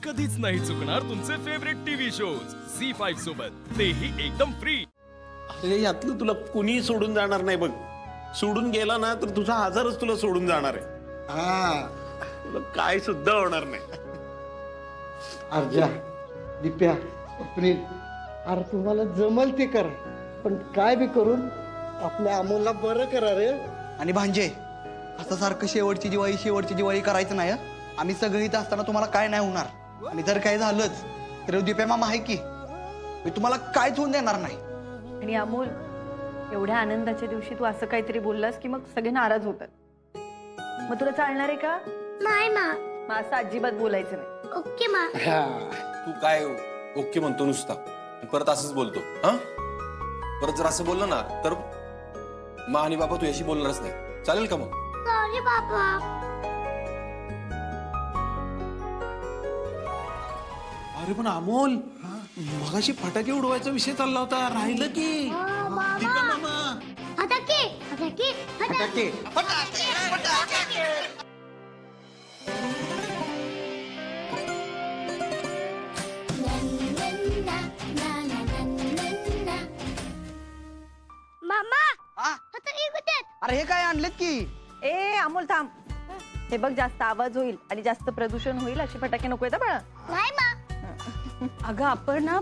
कधीच नाही चुकणार तुमचे फेवरेट टीव्ही शोज झी5 सोबत, तेही एकदम फ्री। अरे यातलं तुला कुणी सोडून जाणार नाही बघ. सोडून गेला ना तर तुझा आजारच तुला सोडून जाणार आहे. हा तुला काय सुद्धा होणार नाही. अर्जा दिप्या स्वप्नील, अरे तुम्हाला जमल ते करा, पण काय बी करून आपल्या अमोलला बरं करा रे. आणि भांजे असं सारखं शेवटची दिवाळी करायचं नाही हं? आम्ही सगळे इथं असताना तुम्हाला काय नाही होणार. आणि जर काय झालंच तर दिप्या मामा आहे की, मी तुम्हाला काहीच होऊन देणार नाही. आणि अमोल, एवढ्या आनंदाच्या दिवशी तू असं काहीतरी बोललास की मग सगळे नाराज होतात. मग तुला चालणार आहे का? नाही मा. मग असं अजिबात बोलायचं नाही. ओके मा. तू काय ओके म्हणतो नुसता, परत असंच बोलतो. हा, परत जर असं बोललं ना तर मा आणि बाबा तू याशी बोलणारच नाही. चालेल का मग? सॉरी बाबा. अरे पण अमोल, मगाशी फटाके उडवायचा विषय चालला होता, राहिलं की दीपा मामा. फटाके फटाके फटाके. मामा हा? फटाके कुठे आहेत? अरे हे काय आणलेत की? ए अमोल थांब. हे बघ, जास्त आवाज होईल आणि जास्त प्रदूषण होईल अशी फटाके नको येतं बाळा. नाही मा. अगं आपण ना,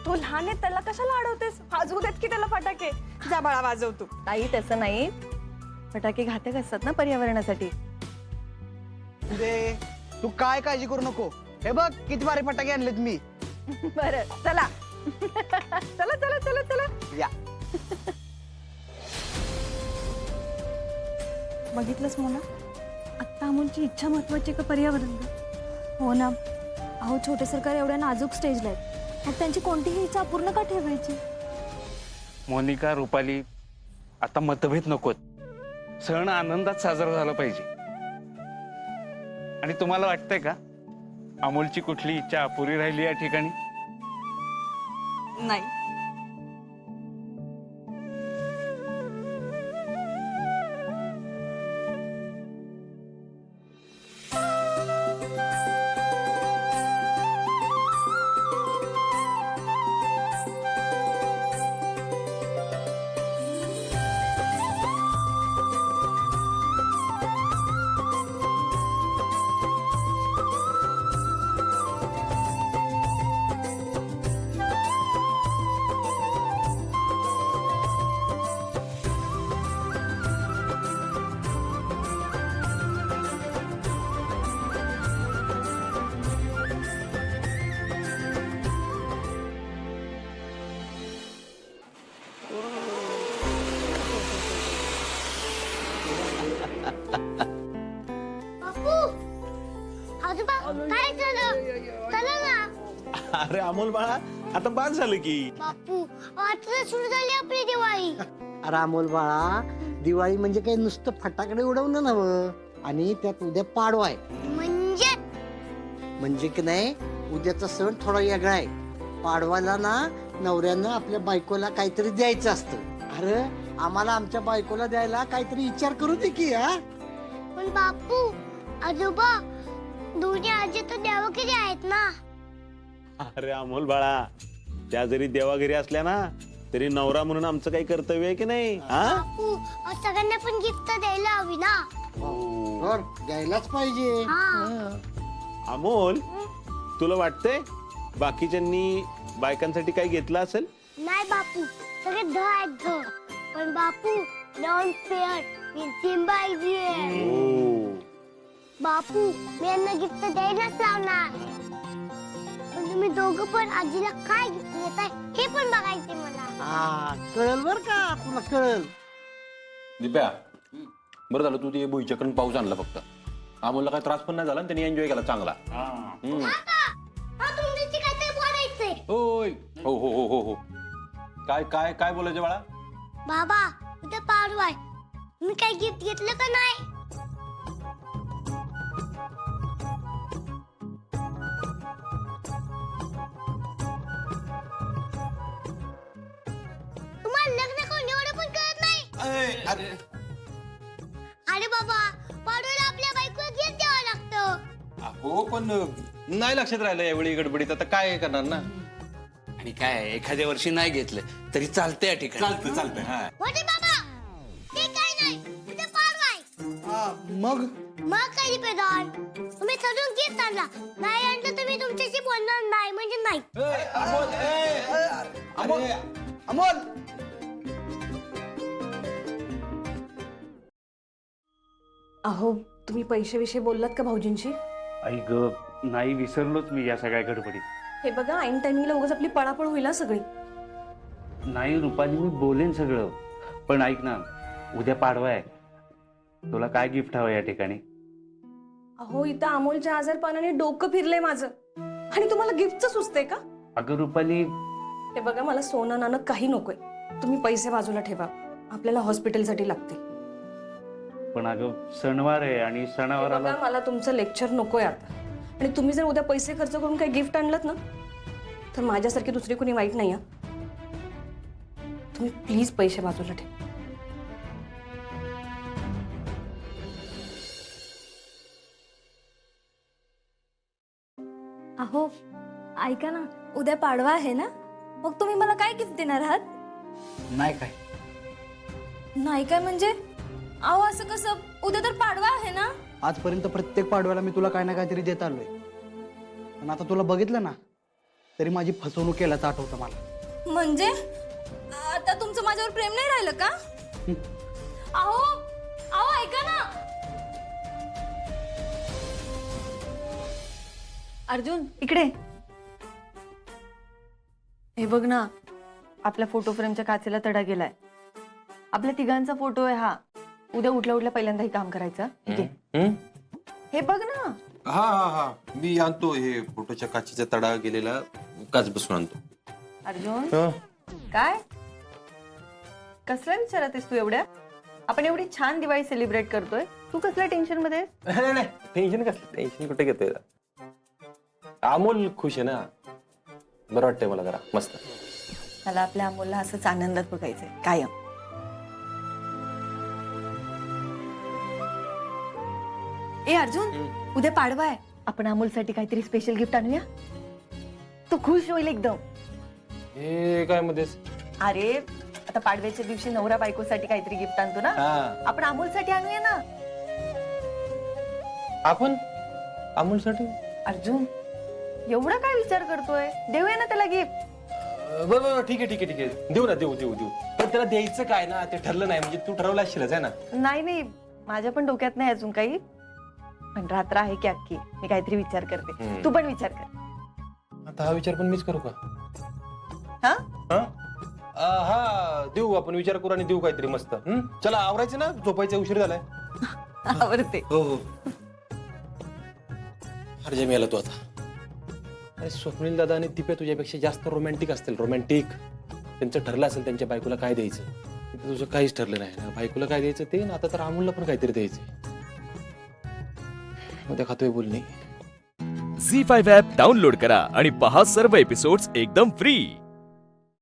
तो लहान आहे त्याला कशाला अडवतेस? वाजवू देत की त्याला फटाके. जा बाळा वाजव तू. नाही तसं नाही, फटाके घातक असतात ना पर्यावरणासाठी. म्हणजे तू काय काळजी करू नको. हे बघ किती भारी फटाके आणलेत मी. बरं चला. चला चला चला चला या. बघितलंस मोना, आत्ता अमोलची इच्छा महत्वाची का पर्यावरण? हो ना. अहो, छोटे सरकार एवढ्या नाजूक स्टेजला आहेत, मग त्यांची कोणतीही इच्छा अपूर्ण का ठेवायची? मोनिका, रुपाली, आता मतभेद नकोत. सण आनंदात साजरा झाला पाहिजे. आणि तुम्हाला वाटतंय का अमोलची कुठली इच्छा अपुरी राहिली या ठिकाणी? नाही. बापू आजोबा काय झालं? चला ना. अरे अमोल बाळा, आता बाद झालं की. बापू आता सुरू झाली आपली दिवाळी. अरे अमोल बाळा, दिवाळी म्हणजे काही नुसतं फटाकडे उडवणं नव्हं, आणि त्यात उद्या पाडवा आहे. म्हणजे की नाही, उद्याचा सण थोडा वेगळा आहे. पाडवाला ना नवऱ्यानं आपल्या बायकोला काहीतरी द्यायचं असतं. अरे आम्हाला आमच्या बायकोला द्यायला काहीतरी विचार करू दे की. हा, पण बापू आजोबा दोन्ही आजी तर देवागिरी आहेत ना. अरे अमोल बाळा, त्या जरी देवाघरी असल्या ना तरी नवरा म्हणून आमचं काही कर्तव्य आहे की नाही? हा, बापू सगळ्यांना पण गिफ्ट द्यायला हवी ना. तर द्यायलाच पाहिजे. हा. अमोल, तुला वाटतंय बाकीच्यांनी बायकांसाठी काही घेतलं असेल? नाही बापू, सगळे ध आहेत ध. पण बापू नॉन फेअर पाहिजे. हो. बापू मी यांना गिफ्ट द्यायलाच लावणार. पण तुम्ही दोघं पण आजीला काय गिफ्ट देताय हे पण बघायचे मला. हा, कळल बर का, तुला कळल. दिप्या, बरं झालं तू ते भुईच्याकडून पाऊस आणला. फक्त अमोलला काय त्रास पण नाही झाला आणि त्यांनी एन्जॉय केला चांगला. हा तुमच्याशी काहीतरी बोलायचंय. होय, हो हो हो हो हो. काय काय काय बोलायचं बाळा? बाबा उद्या पाडवा आहे, मी काही गिफ्ट घेतलं का नाही? तुम्हाला लग्न करून एवढं पण कळत नाही? अरे बाबा, पाडव्याला आपल्या बायकोला गिफ्ट द्यावं लागतं. हो पण नाही लक्षात राहिलं यावेळी गडबडीत, आता काय करणार ना. आणि काय एखाद्या वर्षी नाही घेतलं तरी चालतंय या ठिकाणी. चालतंय हा. होते बाबा ते काय नाही उद्या पाडवा आहे. मग मग काय रिपेदार तुम्ही ठरवून गिफ्ट आणला, नाही आणलं तर मी तुमच्याशी बोलणार नाही म्हणजे नाही. अमोल अहो तुम्ही पैसे विषयी बोललात का भाऊजींशी? आई ग, नाही विसरलोच मी या सगळ्या गडबडीत. हे बघा ऐन टायमिंगला उगाच आपली पळापळ होईल हा सगळी. नाही रुपाली, मी बोलेन सगळं, पण ऐक ना, उद्या पाडवा आहे. तुला काय गिफ्ट हवं या ठिकाणी? अहो इथं अमोलच्या आजारपणाने डोकं फिरलंय माझं, आणि तुम्हाला गिफ्टचं सुचतंय का? अगं रुपाली, हे बघा मला सोनं नाणं काही नकोय, तुम्ही पैसे बाजूला ठेवा, आपल्याला हॉस्पिटलसाठी लागतील. पण अगं सणवार आहे आणि हे सणावाराला बघा मला तुमचं लेक्चर नकोय आता, आणि तुम्ही जर उद्या पैसे खर्च करून काही गिफ्ट आणलं ना तर माझ्यासारखी दुसरी कोणी वाईट नाही. तुम्ही प्लीज पैसे बाजूला ठेवा. अहो ऐका ना, उद्या पाडवा आहे ना, मग तुम्ही मला काय गिफ्ट देणार आहात? नाही काय नाही काय म्हणजे? अहो असं कसं, उद्या तर पाडवा आहे ना. आजपर्यंत प्रत्येक पाडव्याला मी तुला काय ना काहीतरी देत आलोय, पण आता तुला बघितलं ना तरी माझी फसवणूक केल्याचं आठवतं मला. म्हणजे आता तुमचं माझ्यावर प्रेम नाही राहिलं का? अहो अहो ऐका ना अर्जुन इकडे हे बघ ना, आपल्या फोटो फ्रेमच्या काचेला तडा गेलाय. आपल्या तिघांचा फोटो आहे हा. उद्या उठल्या उठल्या पहिल्यांदा हे काम करायचं. हे बघ ना. हा हा हा, मी आणतो हे फोटोच्या काचीचा तडा गेलेला काच बसून आणतो. अर्जुन काय कसला विचारत आहेस तू एवढ्या? आपण एवढी छान दिवाळी सेलिब्रेट करतोय, तू कसल्या टेन्शन मध्ये आहेस? नाही टेन्शन कसलं, टेन्शन कुठे घेतोय. अमोल खुश आहे ना, बरं वाटतंय मला जरा मस्त. मला आपल्या अमोलला असंच आनंदात बघायचंय कायम. ए अर्जुन, उद्या पाडवा आहे, आपण अमोलसाठी काहीतरी स्पेशल गिफ्ट आणूया. तो खुश होईल एकदम. हे काय मध्येच? अरे आता पाडव्याच्या दिवशी नवरा बायकोसाठी काहीतरी गिफ्ट आणतो ना, आपण अमोलसाठी आणूया ना. आपण अमोलसाठी? अर्जुन एवढा काय विचार करतोय, देऊया ना त्याला गिफ्ट. बरं ठीक आहे देऊ ना, देऊ पण त्याला द्यायचं काय ना ते ठरलं नाही, म्हणजे तू ठरवलं असशीलच आहे ना. नाही माझ्या पण डोक्यात नाही अजून काही, पण रात्र आहे की अख्खी, मी काहीतरी विचार करते. तू पण विचार कर. आता हा विचार पण मीच करू का? हा हा देऊ, आपण विचार करू आणि देऊ काहीतरी मस्त. चला आवरायचं ना, झोपायचा उशीर झालाय. आवडते. हो अरे मी आला तू आता. अरे स्वप्नील दादा आणि दिप्या तुझ्यापेक्षा जास्त रोमॅन्टिक असतील. रोमॅन्टिक त्यांचं ठरलं असेल त्यांच्या बायकोला काय द्यायचं. तुझं काहीच ठरलं नाही ना, बायकोला काय द्यायचं ते, आता तर अमोलला पण काहीतरी द्यायचं. उद्या खातोय बोलणे. झी5 ॲप डाउनलोड करा आणि पहा सर्व एपिसोड्स एकदम फ्री.